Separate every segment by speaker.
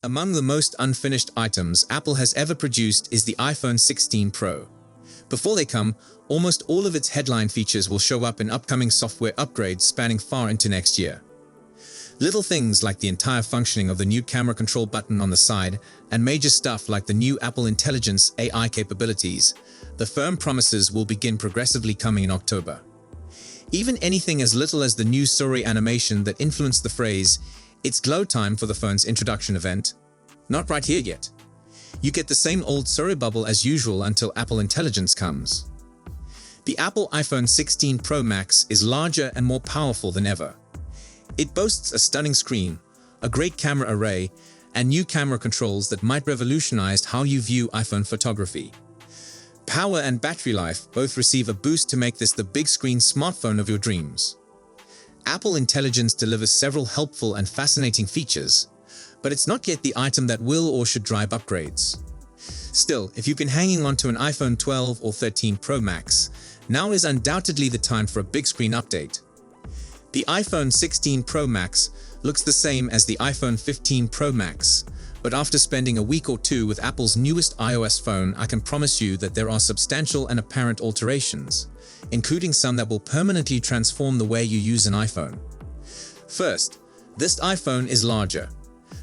Speaker 1: Among the most unfinished items Apple has ever produced is the iPhone 16 Pro. Before they come, almost all of its headline features will show up in upcoming software upgrades spanning far into next year. Little things like the entire functioning of the new camera control button on the side, and major stuff like the new Apple Intelligence AI capabilities, the firm promises will begin progressively coming in October. Even anything as little as the new Siri animation that influenced the phrase, "It's glow time" for the phone's introduction event, not right here yet. You get the same old Siri bubble as usual until Apple Intelligence comes. The Apple iPhone 16 Pro Max is larger and more powerful than ever. It boasts a stunning screen, a great camera array, and new camera controls that might revolutionize how you view iPhone photography. Power and battery life both receive a boost to make this the big screen smartphone of your dreams. Apple Intelligence delivers several helpful and fascinating features, but it's not yet the item that will or should drive upgrades. Still, if you've been hanging on to an iPhone 12 or 13 Pro Max, now is undoubtedly the time for a big screen update. The iPhone 16 Pro Max looks the same as the iPhone 15 Pro Max, but after spending a week or two with Apple's newest iOS phone, I can promise you that there are substantial and apparent alterations, including some that will permanently transform the way you use an iPhone. First, this iPhone is larger.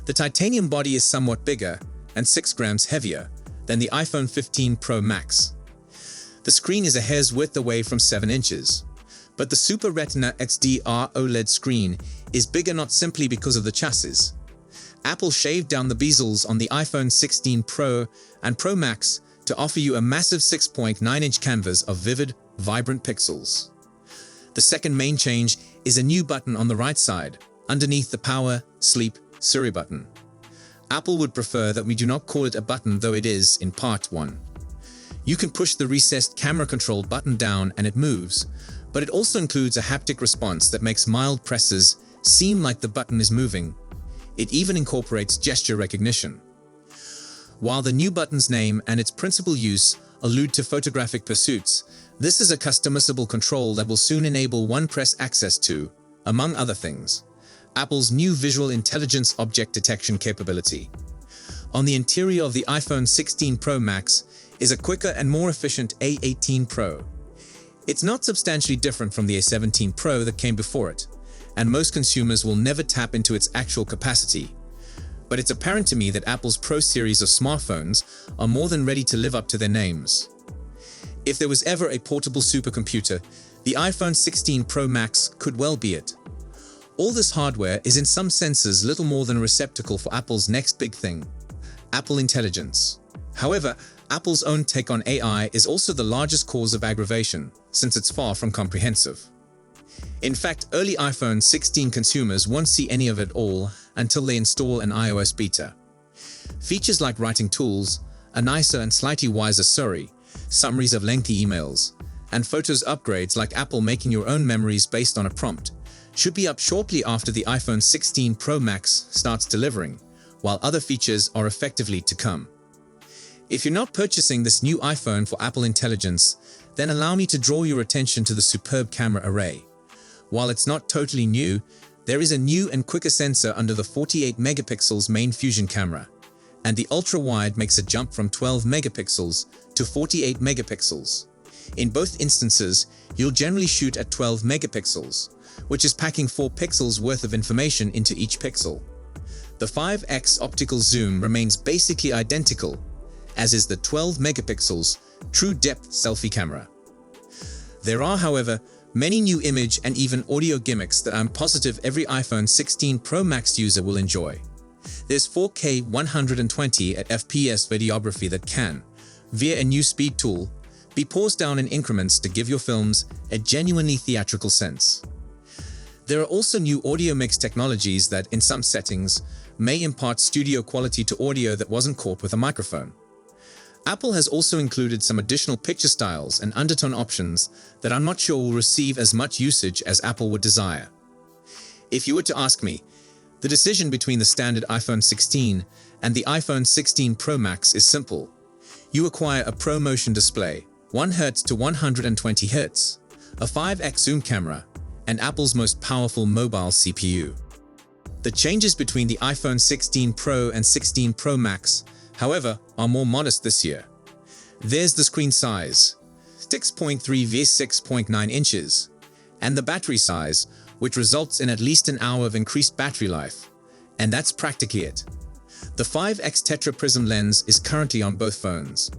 Speaker 1: The titanium body is somewhat bigger and 6 grams heavier than the iPhone 15 Pro Max. The screen is a hair's width away from 7 inches. But the Super Retina XDR OLED screen is bigger not simply because of the chassis. Apple shaved down the bezels on the iPhone 16 Pro and Pro Max to offer you a massive 6.9-inch canvas of vivid, vibrant pixels. The second main change is a new button on the right side, underneath the Power, Sleep, Siri button. Apple would prefer that we do not call it a button, though it is in part one. You can push the recessed camera control button down and it moves, but it also includes a haptic response that makes mild presses seem like the button is moving. It even incorporates gesture recognition. While the new button's name and its principal use allude to photographic pursuits, this is a customizable control that will soon enable one-press access to, among other things, Apple's new Visual Intelligence object detection capability. On the interior of the iPhone 16 Pro Max is a quicker and more efficient A18 Pro. It's not substantially different from the A17 Pro that came before it, and most consumers will never tap into its actual capacity. But it's apparent to me that Apple's Pro series of smartphones are more than ready to live up to their names. If there was ever a portable supercomputer, the iPhone 16 Pro Max could well be it. All this hardware is in some senses little more than a receptacle for Apple's next big thing, Apple Intelligence. However, Apple's own take on AI is also the largest cause of aggravation, since it's far from comprehensive. In fact, early iPhone 16 consumers won't see any of it all until they install an iOS beta. Features like writing tools, a nicer and slightly wiser Siri, summaries of lengthy emails, and Photos upgrades like Apple making your own memories based on a prompt should be up shortly after the iPhone 16 Pro Max starts delivering, while other features are effectively to come. If you're not purchasing this new iPhone for Apple Intelligence, then allow me to draw your attention to the superb camera array. While it's not totally new, there is a new and quicker sensor under the 48 megapixels main fusion camera, and the ultra-wide makes a jump from 12 megapixels to 48 megapixels. In both instances, you'll generally shoot at 12 megapixels, which is packing 4 pixels worth of information into each pixel. The 5x optical zoom remains basically identical, as is the 12 megapixels true depth selfie camera. There are, however, many new image and even audio gimmicks that I'm positive every iPhone 16 Pro Max user will enjoy. There's 4K 120 at FPS videography that can, via a new speed tool, be paused down in increments to give your films a genuinely theatrical sense. There are also new audio mix technologies that, in some settings, may impart studio quality to audio that wasn't caught with a microphone. Apple has also included some additional picture styles and undertone options that I'm not sure will receive as much usage as Apple would desire. If you were to ask me, the decision between the standard iPhone 16 and the iPhone 16 Pro Max is simple. You acquire a Pro Motion display, 1Hz to 120Hz, a 5x zoom camera, and Apple's most powerful mobile CPU. The changes between the iPhone 16 Pro and 16 Pro Max, however, are more modest this year. There's the screen size, 6.3 vs 6.9 inches, and the battery size, which results in at least an hour of increased battery life. And that's practically it. The 5x Tetra Prism lens is currently on both phones.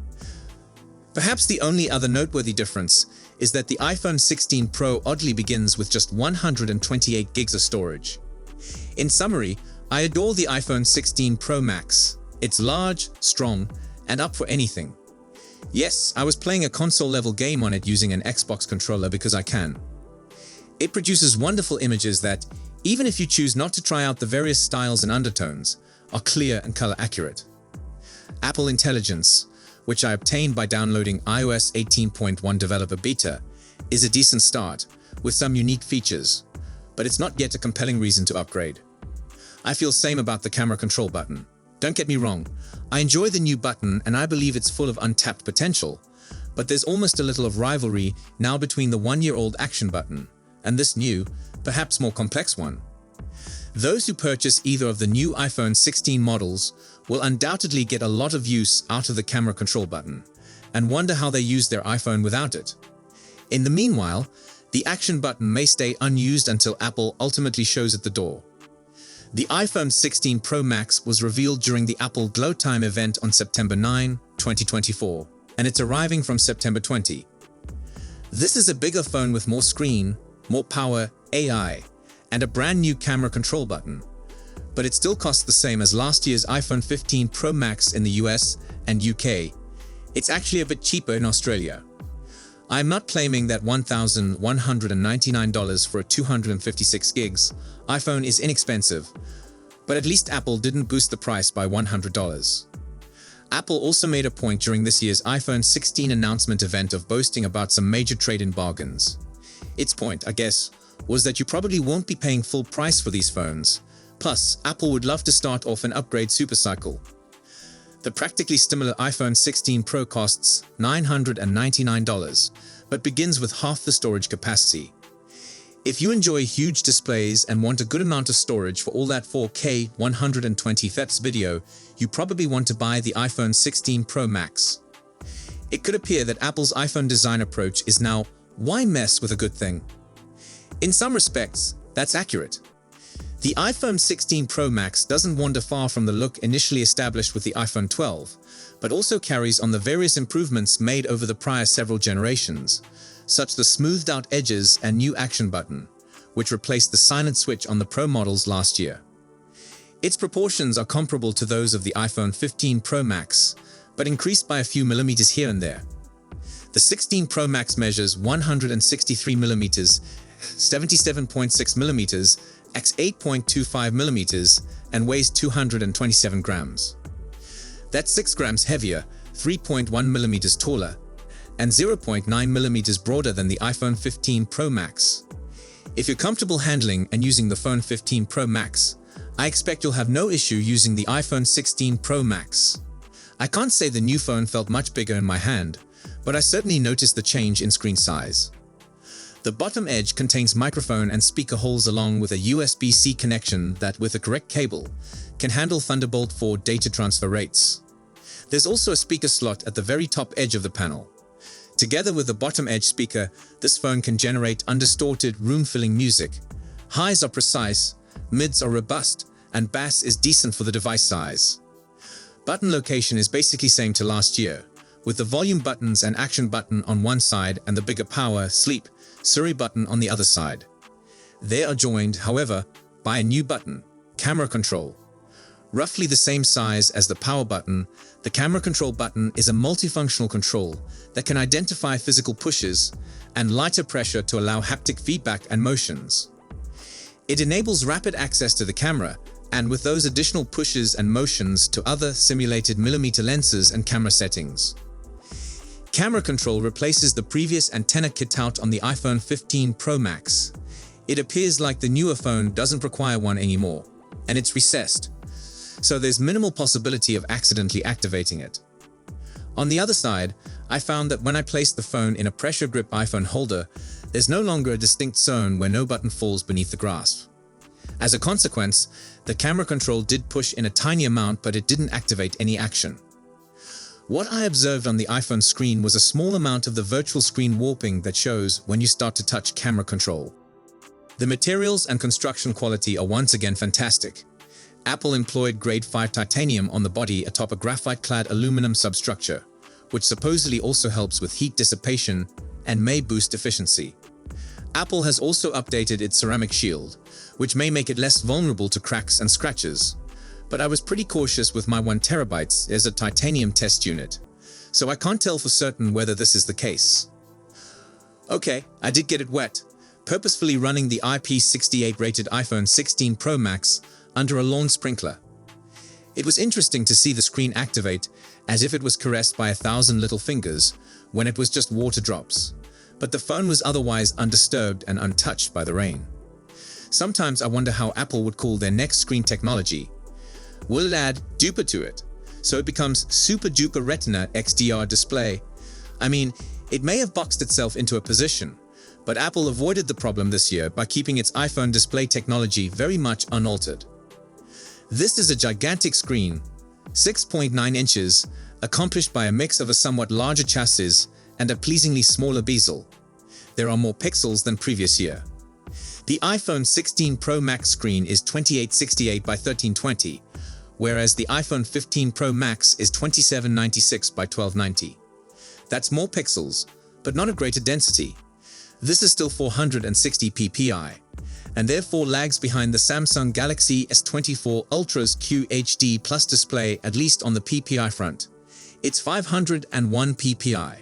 Speaker 1: Perhaps the only other noteworthy difference is that the iPhone 16 Pro oddly begins with just 128 gigs of storage. In summary, I adore the iPhone 16 Pro Max. It's large, strong, and up for anything. Yes, I was playing a console-level game on it using an Xbox controller because I can. It produces wonderful images that, even if you choose not to try out the various styles and undertones, are clear and color accurate. Apple Intelligence, which I obtained by downloading iOS 18.1 Developer Beta, is a decent start, with some unique features, but it's not yet a compelling reason to upgrade. I feel same about the camera control button. Don't get me wrong, I enjoy the new button and I believe it's full of untapped potential, but there's almost a little of rivalry now between the one-year-old action button and this new, perhaps more complex one. Those who purchase either of the new iPhone 16 models will undoubtedly get a lot of use out of the camera control button and wonder how they use their iPhone without it. In the meanwhile, the action button may stay unused until Apple ultimately shows it the door. The iPhone 16 Pro Max was revealed during the Apple Glow Time event on September 9, 2024, and it's arriving from September 20. This is a bigger phone with more screen, more power, AI, and a brand new camera control button. But it still costs the same as last year's iPhone 15 Pro Max in the US and UK. It's actually a bit cheaper in Australia. I'm not claiming that $1,199 for a 256 gigs iPhone is inexpensive, but at least Apple didn't boost the price by $100. Apple also made a point during this year's iPhone 16 announcement event of boasting about some major trade-in bargains. Its point, I guess, was that you probably won't be paying full price for these phones. Plus, Apple would love to start off an upgrade supercycle. The practically similar iPhone 16 Pro costs $999, but begins with half the storage capacity. If you enjoy huge displays and want a good amount of storage for all that 4K 120 Hz video, you probably want to buy the iPhone 16 Pro Max. It could appear that Apple's iPhone design approach is now, why mess with a good thing? In some respects, that's accurate. The iPhone 16 Pro Max doesn't wander far from the look initially established with the iPhone 12, but also carries on the various improvements made over the prior several generations, such as the smoothed-out edges and new action button, which replaced the silent switch on the Pro models last year. Its proportions are comparable to those of the iPhone 15 Pro Max, but increased by a few millimeters here and there. The 16 Pro Max measures 163 millimeters, 77.6 millimeters, x 8.25 millimeters, and weighs 227 grams. That's 6 grams heavier, 3.1 millimeters taller, and 0.9 millimeters broader than the iPhone 15 Pro Max. If you're comfortable handling and using the phone 15 Pro Max, I expect you'll have no issue using the iPhone 16 Pro Max. I can't say the new phone felt much bigger in my hand, but I certainly noticed the change in screen size. The bottom edge contains microphone and speaker holes along with a USB-C connection that, with the correct cable, can handle Thunderbolt 4 data transfer rates. There's also a speaker slot at the very top edge of the panel. Together with the bottom edge speaker, this phone can generate undistorted, room-filling music. Highs are precise, mids are robust, and bass is decent for the device size. Button location is basically same to last year, with the volume buttons and action button on one side and the bigger power, sleep, Siri button on the other side. They are joined, however, by a new button, camera control. Roughly the same size as the power button, the camera control button is a multifunctional control that can identify physical pushes and lighter pressure to allow haptic feedback and motions. It enables rapid access to the camera, and with those additional pushes and motions to other simulated millimeter lenses and camera settings. Camera control replaces the previous antenna kit out on the iPhone 15 Pro Max. It appears like the newer phone doesn't require one anymore, and it's recessed, so there's minimal possibility of accidentally activating it. On the other side, I found that when I placed the phone in a pressure grip iPhone holder, there's no longer a distinct zone where no button falls beneath the grasp. As a consequence, the camera control did push in a tiny amount, but it didn't activate any action. What I observed on the iPhone screen was a small amount of the virtual screen warping that shows when you start to touch camera control. The materials and construction quality are once again fantastic. Apple employed grade 5 titanium on the body atop a graphite-clad aluminum substructure, which supposedly also helps with heat dissipation and may boost efficiency. Apple has also updated its ceramic shield, which may make it less vulnerable to cracks and scratches. But I was pretty cautious with my 1TB as a titanium test unit, so I can't tell for certain whether this is the case. Okay, I did get it wet, purposefully running the IP68 rated iPhone 16 Pro Max under a lawn sprinkler. It was interesting to see the screen activate as if it was caressed by 1,000 little fingers when it was just water drops, but the phone was otherwise undisturbed and untouched by the rain. Sometimes I wonder how Apple would call their next screen technology. Will it add duper to it, so it becomes Super Duper Retina XDR display? I mean, it may have boxed itself into a position, but Apple avoided the problem this year by keeping its iPhone display technology very much unaltered. This is a gigantic screen, 6.9 inches, accomplished by a mix of a somewhat larger chassis and a pleasingly smaller bezel. There are more pixels than previous year. The iPhone 16 Pro Max screen is 2868 by 1320, whereas the iPhone 15 Pro Max is 2796 by 1290. That's more pixels, but not a greater density. This is still 460 ppi, and therefore lags behind the Samsung Galaxy S24 Ultra's QHD Plus display, at least on the PPI front. It's 501 ppi.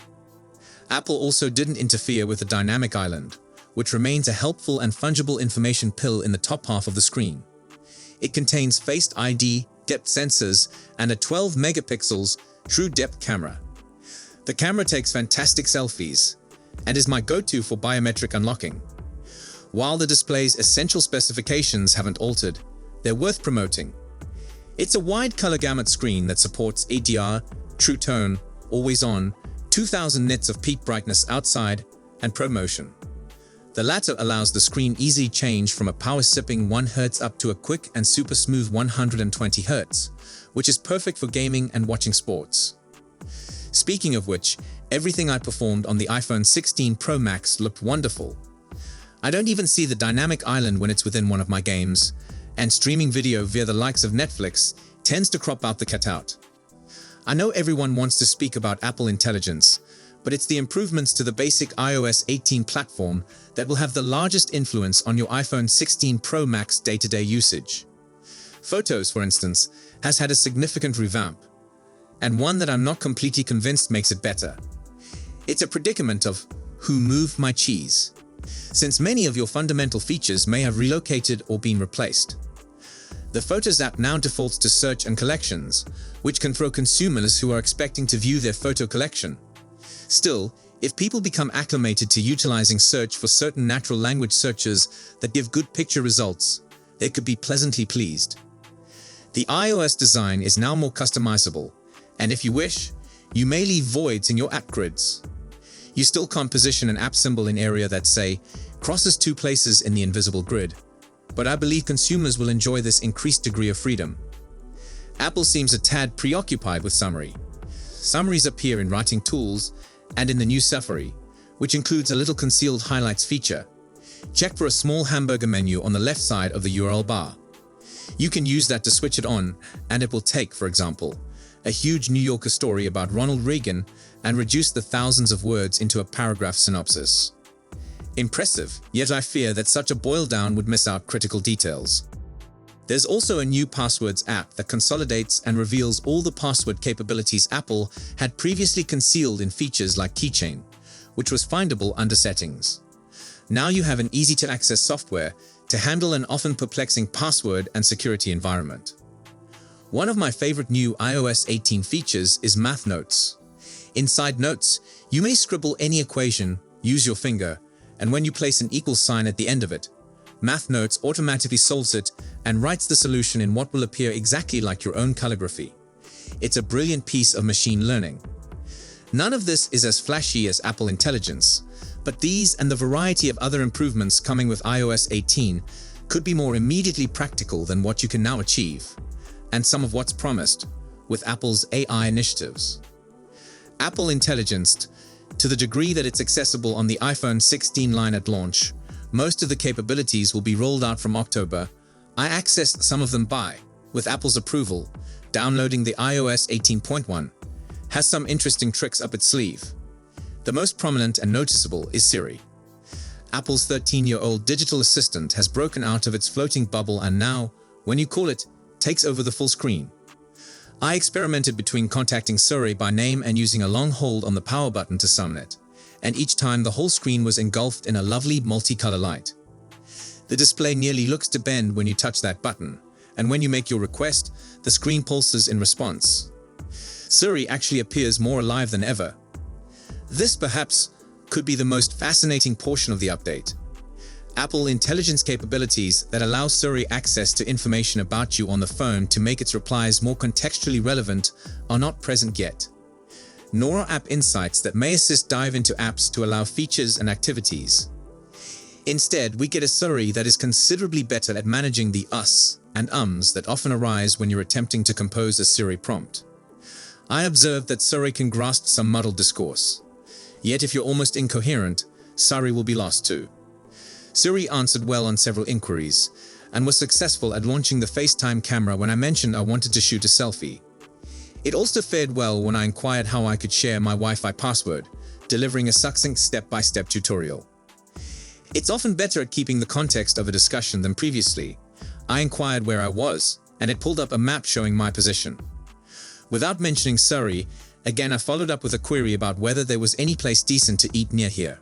Speaker 1: Apple also didn't interfere with the dynamic island, which remains a helpful and fungible information pill in the top half of the screen. It contains Face ID, depth sensors, and a 12 megapixels true depth camera. The camera takes fantastic selfies and is my go-to for biometric unlocking. While the display's essential specifications haven't altered, they're worth promoting. It's a wide color gamut screen that supports HDR, True Tone, Always On, 2000 nits of peak brightness outside, and ProMotion. The latter allows the screen easy change from a power-sipping 1 Hz up to a quick and super smooth 120 Hz, which is perfect for gaming and watching sports. Speaking of which, everything I performed on the iPhone 16 Pro Max looked wonderful. I don't even see the dynamic island when it's within one of my games, and streaming video via the likes of Netflix tends to crop out the cutout. I know everyone wants to speak about Apple Intelligence, but it's the improvements to the basic iOS 18 platform that will have the largest influence on your iPhone 16 Pro Max day-to-day usage. Photos, for instance, has had a significant revamp, and one that I'm not completely convinced makes it better. It's a predicament of who moved my cheese, since many of your fundamental features may have relocated or been replaced. The Photos app now defaults to search and collections, which can throw consumers who are expecting to view their photo collection. Still, if people become acclimated to utilizing search for certain natural language searches that give good picture results, they could be pleasantly pleased. The iOS design is now more customizable, and if you wish, you may leave voids in your app grids. You still can't position an app symbol in area that, say, crosses 2 places in the invisible grid, but I believe consumers will enjoy this increased degree of freedom. Apple seems a tad preoccupied with summary. Summaries appear in writing tools and in the new Safari, which includes a little concealed highlights feature. Check for a small hamburger menu on the left side of the URL bar. You can use that to switch it on, and it will take, for example, a huge New Yorker story about Ronald Reagan and reduce the thousands of words into a paragraph synopsis. Impressive, yet I fear that such a boil down would miss out critical details. There's also a new passwords app that consolidates and reveals all the password capabilities Apple had previously concealed in features like Keychain, which was findable under Settings. Now you have an easy-to-access software to handle an often perplexing password and security environment. One of my favorite new iOS 18 features is Math Notes. Inside Notes, you may scribble any equation, use your finger, and when you place an equal sign at the end of it, Math Notes automatically solves it and writes the solution in what will appear exactly like your own calligraphy. It's a brilliant piece of machine learning. None of this is as flashy as Apple Intelligence, but these and the variety of other improvements coming with iOS 18 could be more immediately practical than what you can now achieve, and some of what's promised with Apple's AI initiatives. Apple Intelligence, to the degree that it's accessible on the iPhone 16 line at launch, most of the capabilities will be rolled out from October. I accessed some of them with Apple's approval, downloading the iOS 18.1, has some interesting tricks up its sleeve. The most prominent and noticeable is Siri. Apple's 13-year-old digital assistant has broken out of its floating bubble and now, when you call it, takes over the full screen. I experimented between contacting Siri by name and using a long hold on the power button to summon it, and each time the whole screen was engulfed in a lovely multicolor light. The display nearly looks to bend when you touch that button, and when you make your request, the screen pulses in response. Siri actually appears more alive than ever. This perhaps could be the most fascinating portion of the update. Apple Intelligence capabilities that allow Siri access to information about you on the phone to make its replies more contextually relevant are not present yet. Nor are app insights that may assist dive into apps to allow features and activities. Instead, we get a Siri that is considerably better at managing the us and ums that often arise when you're attempting to compose a Siri prompt. I observed that Siri can grasp some muddled discourse. Yet if you're almost incoherent, Siri will be lost too. Siri answered well on several inquiries, and was successful at launching the FaceTime camera when I mentioned I wanted to shoot a selfie. It also fared well when I inquired how I could share my Wi-Fi password, delivering a succinct step-by-step tutorial. It's often better at keeping the context of a discussion than previously. I inquired where I was, and it pulled up a map showing my position. Without mentioning Siri, again I followed up with a query about whether there was any place decent to eat near here.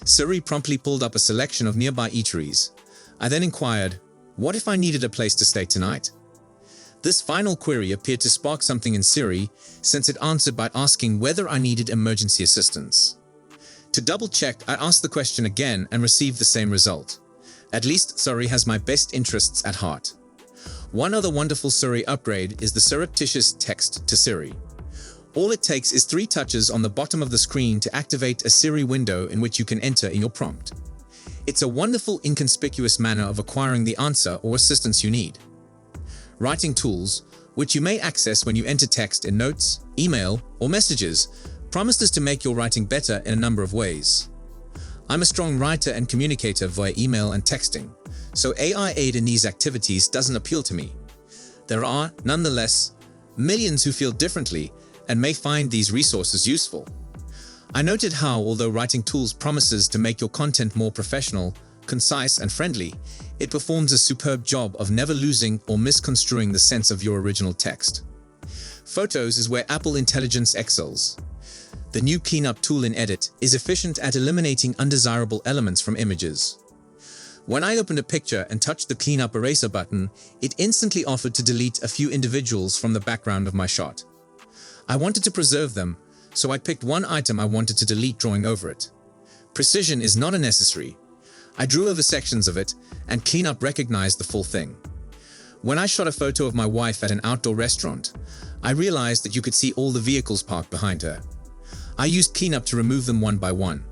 Speaker 1: Siri promptly pulled up a selection of nearby eateries. I then inquired, what if I needed a place to stay tonight? This final query appeared to spark something in Siri, since it answered by asking whether I needed emergency assistance. To double-check, I asked the question again and received the same result. At least Siri has my best interests at heart. One other wonderful Siri upgrade is the surreptitious text to Siri. All it takes is 3 touches on the bottom of the screen to activate a Siri window in which you can enter in your prompt. It's a wonderful, inconspicuous manner of acquiring the answer or assistance you need. Writing tools, which you may access when you enter text in notes, email, or messages, promised us to make your writing better in a number of ways. I'm a strong writer and communicator via email and texting, so AI aid in these activities doesn't appeal to me. There are, nonetheless, millions who feel differently and may find these resources useful. I noted how, although writing tools promises to make your content more professional, concise, and friendly, it performs a superb job of never losing or misconstruing the sense of your original text. Photos is where Apple Intelligence excels. The new cleanup tool in Edit is efficient at eliminating undesirable elements from images. When I opened a picture and touched the cleanup eraser button, it instantly offered to delete a few individuals from the background of my shot. I wanted to preserve them, so I picked one item I wanted to delete, drawing over it. Precision is not a necessary. I drew over sections of it, and Cleanup recognized the full thing. When I shot a photo of my wife at an outdoor restaurant, I realized that you could see all the vehicles parked behind her. I used Cleanup to remove them one by one.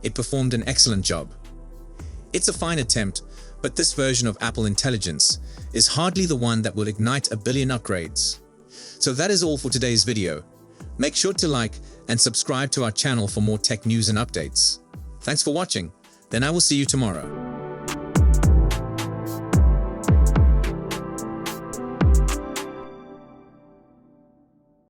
Speaker 1: It performed an excellent job. It's a fine attempt, but this version of Apple Intelligence is hardly the one that will ignite a billion upgrades. So that is all for today's video. Make sure to like and subscribe to our channel for more tech news and updates. Thanks for watching. Then I will see you tomorrow.